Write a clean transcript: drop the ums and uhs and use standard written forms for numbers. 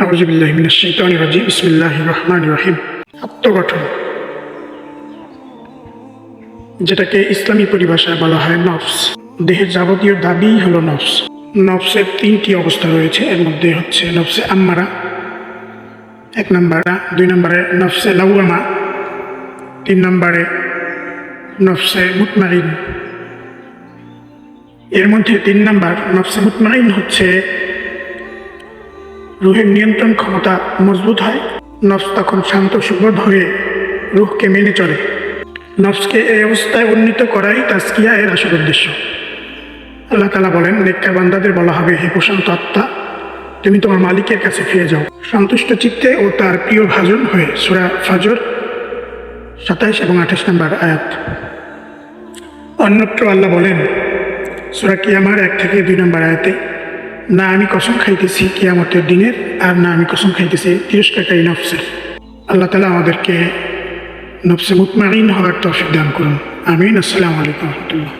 আউযু বিল্লাহি মিনাশ শাইতানির রাজিম। বিসমিল্লাহির রহমানির রহিম। আত্মগঠন, যেটাকে ইসলামী পরিভাষায় বলা হয় নফস। দেহের যাবতীয় দাবিই হলো নফস। নফসের তিনটি অবস্থা রয়েছে, এর মধ্যে হচ্ছে নফসে আম্মারা 1 নম্বর, 2 নম্বরে নফসে লাওয়ামা, 3 নম্বরে নফসে মুতমাইন। এর মধ্যে 3 নম্বর নফসে মুতমাইন হচ্ছে রুহের নিয়ন্ত্রণ ক্ষমতা মজবুত হয়। নফস তখন শান্ত সুবোধ হয়ে রুহকে মেনে চলে। নফসকে এই অবস্থায় উন্নীত করাই তাজকিয়া এর আসল উদ্দেশ্য। আল্লাহ তাআলা বলেন, নেককার বান্দাদের বলা হবে, হে প্রশান্ত আত্মা, তুমি তোমার মালিকের কাছে ফিরে যাও সন্তুষ্ট চিত্তে ও তার প্রিয় ভাজন হয়ে। সূরা ফাজর 27 এবং 28 নম্বর আয়াত। অন্যত্র আল্লাহ বলেন, সূরা কিয়ামার 1 থেকে 2 নম্বর আয়াতে, না আমি কসম খাইতেছি কিয়ামতের দিনের, আর না আমি কসম খাইতেছি তিরস্কারকারী নফসের। আল্লাহ তাআলা আমাদেরকে নফসে মুতমাইন হওয়ার তৌফিক দান করুন। আমিন। আসসালামু আলাইকুম ওয়া রাহমাতুল্লাহ।